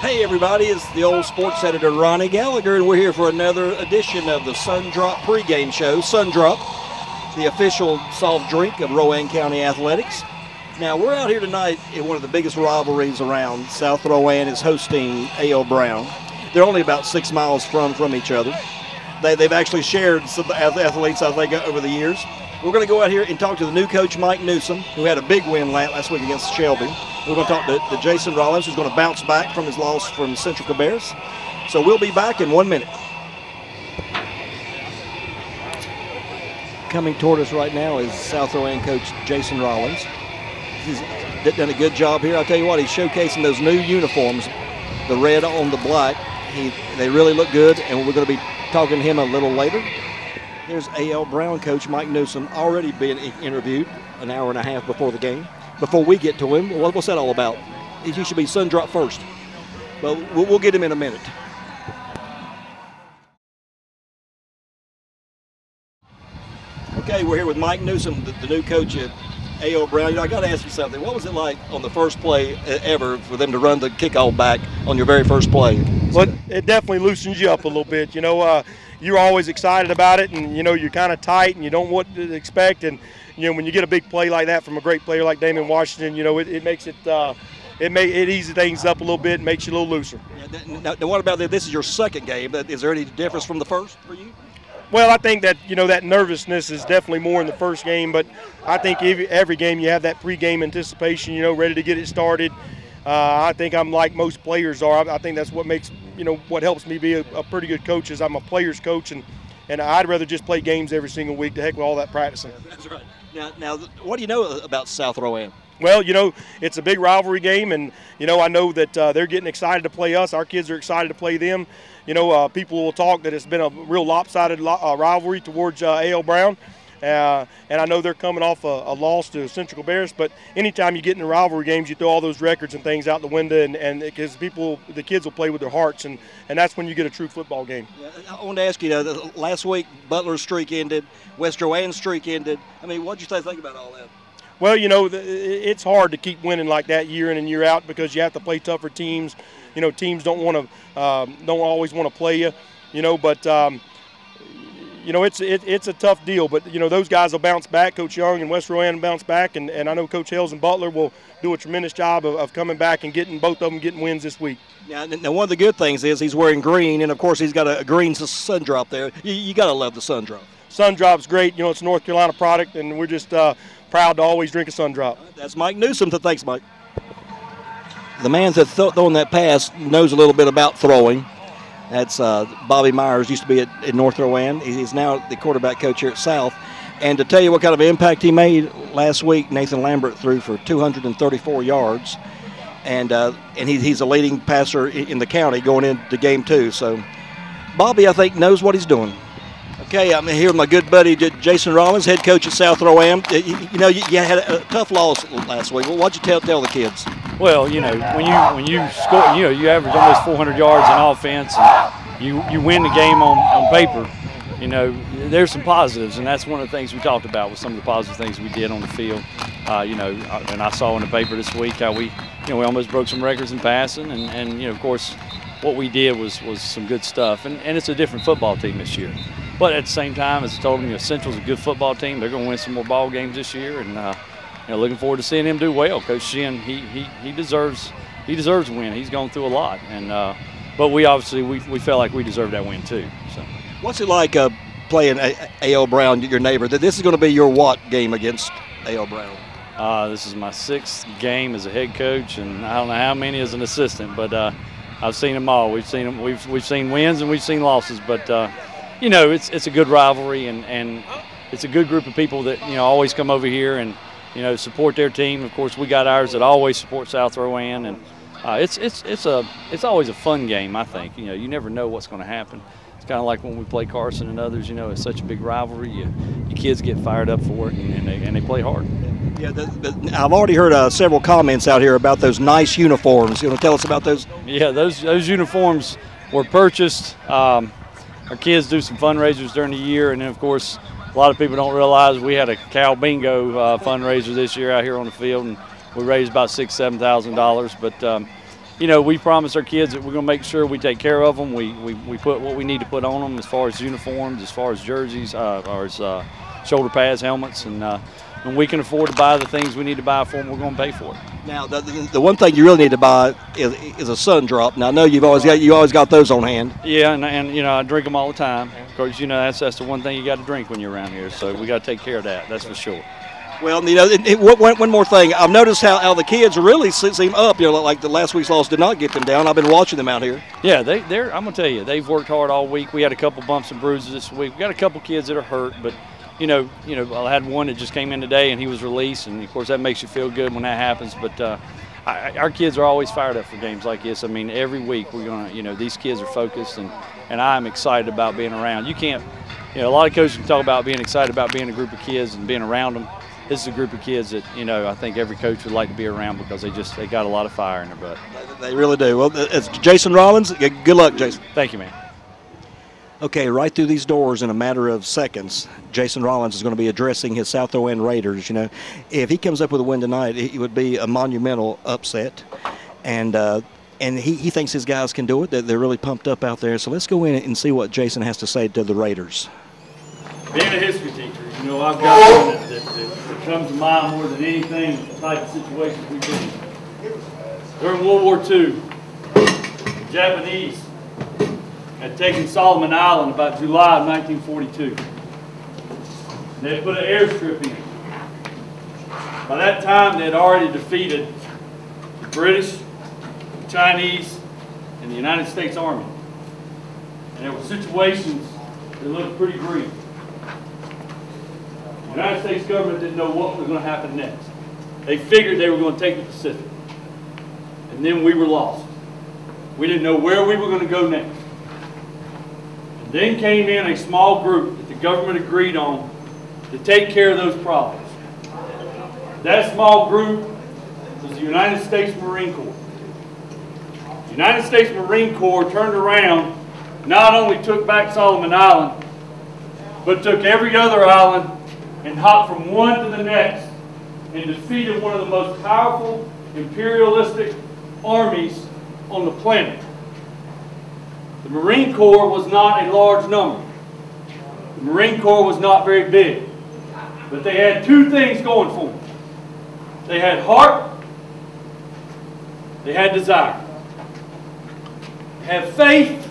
Hey everybody, it's the old sports editor Ronnie Gallagher, and we're here for another edition of the SunDrop pregame show. SunDrop, the official soft drink of Rowan County Athletics. Now we're out here tonight in one of the biggest rivalries around. South Rowan is hosting A.L. Brown. They're only about 6 miles from each other. They've actually shared some athletes, I think, over the years. We're going to go out here and talk to the new coach, Mike Nuzum, who had a big win last week against Shelby. We're going to talk to Jason Rollins, who's going to bounce back from his loss from Central Cabarrus. So we'll be back in 1 minute. Coming toward us right now is South Rowan coach Jason Rollins. He's done a good job here. I'll tell you what, he's showcasing those new uniforms, the red on the black. They really look good, and we're going to be talking to him a little later. Here's A.L. Brown coach Mike Nuzum, already being interviewed an hour and a half before the game. Before we get to him, what's that all about? He should be SunDrop first. But we'll get him in a minute. Okay, we're here with Mike Nuzum, the new coach at A.L. Brown. I got to ask you something. What was it like on the first play ever for them to run the kickoff back on your very first play? Well, it definitely loosens you up a little bit. You know, you're always excited about it, and, you know, you're kind of tight and you don't know what to expect. And, you know, when you get a big play like that from a great player like Damon Washington, you know, it makes it it eases things up a little bit and makes you a little looser. Yeah, now what about this is your second game? Is there any difference from the first for you? Well, I think that, you know, that nervousness is definitely more in the first game, but I think every game you have that pregame anticipation, you know, ready to get it started. I think I'm like most players are. I think that's what makes, you know, what helps me be a pretty good coach is I'm a player's coach, and I'd rather just play games every single week. The heck with all that practicing. That's right. Now, what do you know about South Rowan? Well, you know, it's a big rivalry game, and, you know, I know that they're getting excited to play us. Our kids are excited to play them. You know, people will talk that it's been a real lopsided rivalry towards A.L. Brown. And I know they're coming off a loss to Central Cabarrus, but anytime you get in the rivalry games, you throw all those records and things out the window, and because the kids will play with their hearts, and that's when you get a true football game. Yeah, I wanted to ask you, last week Butler's streak ended, West Rowan's streak ended. I mean, what did you think about all that? Well, you know, it's hard to keep winning like that year in and year out because you have to play tougher teams. You know, teams don't always want to play you. You know, but you know, it's a tough deal. But you know, those guys will bounce back. Coach Young and West Rowan will bounce back, and I know Coach Hales and Butler will do a tremendous job of coming back and getting both of them getting wins this week. Now, one of the good things is he's wearing green, and of course he's got a green SunDrop there. You got to love the SunDrop. SunDrop's great. You know, it's a North Carolina product, and we're just proud to always drink a SunDrop. That's Mike Nuzum. Thanks, Mike. The man that's throwing that pass knows a little bit about throwing. That's Bobby Myers, used to be at North Rowan. He's now the quarterback coach here at South. And to tell you what kind of impact he made last week, Nathan Lambert threw for 234 yards. And he's a leading passer in the county going into game 2. So Bobby, I think, knows what he's doing. Okay, I'm here with my good buddy Jason Rollins, head coach at South Rowan. You know, you had a tough loss last week. Well, what'd you tell the kids? Well, you know, when you score, you know, you average almost 400 yards in offense, and you win the game on paper. You know, there's some positives, and that's one of the things we talked about with some of the positive things we did on the field. You know, and I saw in the paper this week how we almost broke some records in passing, and you know, of course, what we did was some good stuff, and it's a different football team this year. But at the same time, as I told them, you know, Central's a good football team. They're going to win some more ball games this year, and you know, looking forward to seeing him do well. Coach Shin, he deserves a win. He's gone through a lot, and but we obviously we felt like we deserved that win too. So, what's it like playing A.L. Brown, your neighbor? This is going to be your what game against A.L. Brown? This is my 6th game as a head coach, and I don't know how many as an assistant, but I've seen them all. We've seen them. We've seen wins and we've seen losses, but. You know, it's a good rivalry, and it's a good group of people that, you know, always come over here and, you know, support their team. Of course, we got ours that always support South Rowan, and it's always a fun game, I think. You know, you never know what's going to happen. It's kind of like when we play Carson and others. You know, it's such a big rivalry. Your kids get fired up for it, and they play hard. Yeah, I've already heard several comments out here about those nice uniforms. You want to tell us about those? Yeah, those uniforms were purchased. Our kids do some fundraisers during the year, and then, of course, a lot of people don't realize we had a cow bingo fundraiser this year out here on the field, and we raised about $6,000–7,000. But you know, we promised our kids that we're going to make sure we take care of them. We put what we need to put on them as far as uniforms, as far as jerseys, or as shoulder pads, helmets, and when we can afford to buy the things we need to buy for them, we're going to pay for it. Now, the one thing you really need to buy is a SunDrop. Now, I know you always got those on hand. Yeah, and you know, I drink them all the time. Of course, you know, that's the one thing you got to drink when you're around here. So we got to take care of that. That's for sure. Well, you know, one more thing. I've noticed how the kids really seem up. You know, like the last week's loss did not get them down. I've been watching them out here. Yeah, they're. I'm gonna tell you, they've worked hard all week. We had a couple bumps and bruises this week. We got a couple kids that are hurt, but you know, I had one that just came in today and he was released, and of course that makes you feel good when that happens. But our kids are always fired up for games like this. I mean, every week we're gonna, you know, these kids are focused, and I'm excited about being around. You can't, you know, a lot of coaches can talk about being excited about being a group of kids and being around them. This is a group of kids that, you know, I think every coach would like to be around because they got a lot of fire in their butt. They really do. Well, it's Jason Rollins. Good luck, Jason. Thank you, man. Okay, right through these doors in a matter of seconds, Jason Rollins is going to be addressing his South End Raiders. You know, if he comes up with a win tonight, it would be a monumental upset, and he thinks his guys can do it. They're really pumped up out there. So let's go in and see what Jason has to say to the Raiders. Being a history teacher, you know, I've got one that comes to mind more than anything, the type of situations we've been in. During World War II, the Japanese had taken Solomon Island about July of 1942. They had put an airstrip in. By that time, they had already defeated the British, the Chinese, and the United States Army. And there were situations that looked pretty grim. The United States government didn't know what was going to happen next. They figured they were going to take the Pacific. And then we were lost. We didn't know where we were going to go next. And then came in a small group that the government agreed on to take care of those problems. That small group was the United States Marine Corps. The United States Marine Corps turned around, not only took back Solomon Island, but took every other island and hopped from one to the next and defeated one of the most powerful imperialistic armies on the planet. The Marine Corps was not a large number. The Marine Corps was not very big. But they had two things going for them. They had heart, they had desire. They had faith,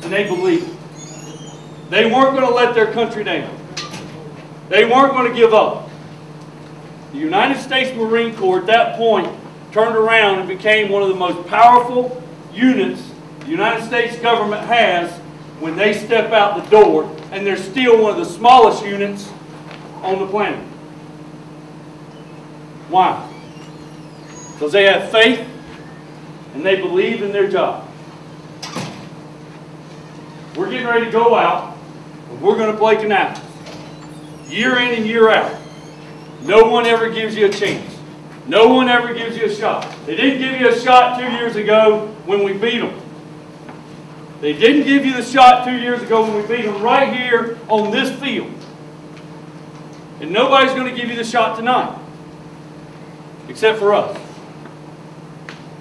and they believed. They weren't going to let their country down. They weren't going to give up. The United States Marine Corps at that point turned around and became one of the most powerful units the United States government has when they step out the door, and they're still one of the smallest units on the planet. Why? Because they have faith and they believed in their job. We're getting ready to go out and we're going to play Kannapolis. Year in and year out. No one ever gives you a chance. No one ever gives you a shot. They didn't give you a shot 2 years ago when we beat them. They didn't give you the shot 2 years ago when we beat them right here on this field. And nobody's going to give you the shot tonight. Except for us.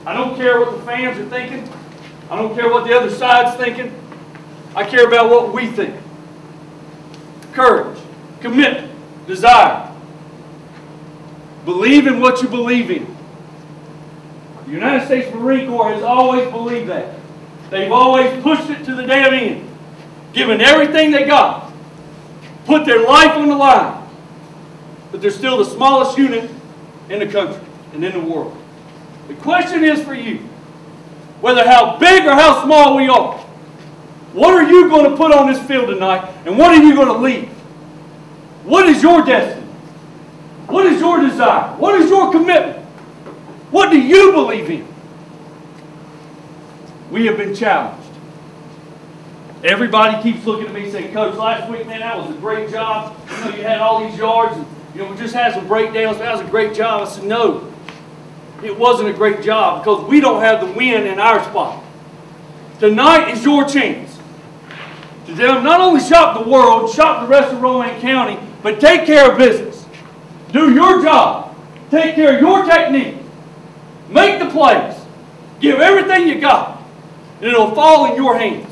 I don't care what the fans are thinking. I don't care what the other side's thinking. I care about what we think. Courage, commitment, desire. Believe in what you believe in. The United States Marine Corps has always believed that. They've always pushed it to the damn end. Given everything they got. Put their life on the line. But they're still the smallest unit in the country and in the world. The question is for you, whether how big or how small we are, what are you going to put on this field tonight, and what are you going to leave? What is your destiny? What is your desire? What is your commitment? What do you believe in? We have been challenged. Everybody keeps looking at me saying, Coach, last week, man, that was a great job. You know, you had all these yards, and we just had some breakdowns. That was a great job. I said, no, it wasn't a great job because we don't have the win in our spot. Tonight is your chance to not only shop the world, shop the rest of Rowan County, but take care of business. Do your job. Take care of your technique. Make the plays. Give everything you got, and it'll fall in your hands.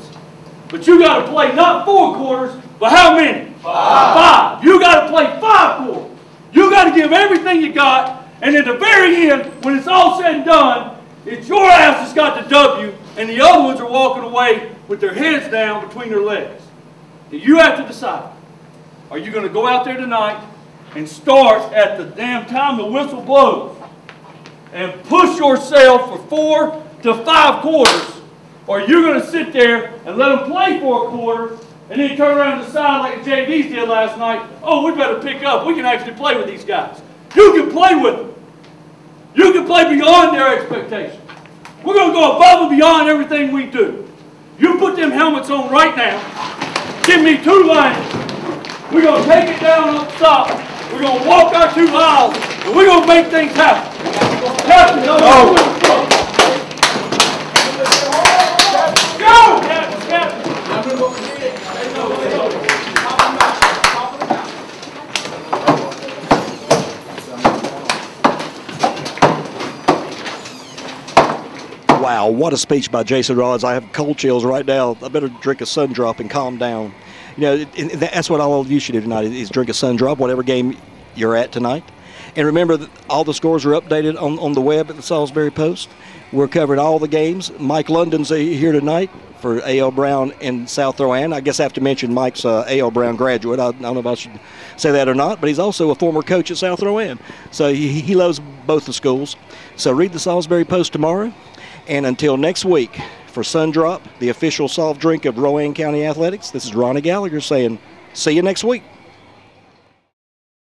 But you got to play not 4 quarters, but how many? 5. You got to play 5 quarters. You got to give everything you got, and at the very end, when it's all said and done, it's your ass that's got the W, and the other ones are walking away with their heads down between their legs. And you have to decide. Are you going to go out there tonight and start at the damn time the whistle blows and push yourself for 4 to 5 quarters, or are you going to sit there and let them play for a quarter and then turn around and decide like the JVs did last night, oh, we better pick up. We can actually play with these guys. You can play with them. You can play beyond their expectations. We're going to go above and beyond everything we do. You put them helmets on right now. Give me 2 lanes. We're going to take it down up top. We're going to walk our 2 aisles, and we're going to make things happen. Captain, go! Wow, what a speech by Jason Rollins. I have cold chills right now. I better drink a SunDrop and calm down. You know, that's what all of you should do tonight is drink a SunDrop, whatever game you're at tonight. And remember that all the scores are updated on the web at the Salisbury Post. We're covering all the games. Mike London's here tonight for A.L. Brown and South Rowan. I guess I have to mention Mike's A.L. Brown graduate. I don't know if I should say that or not, but he's also a former coach at South Rowan. So he loves both the schools. So read the Salisbury Post tomorrow. And until next week, for SunDrop, the official soft drink of Rowan County Athletics, this is Ronnie Gallagher saying, see you next week.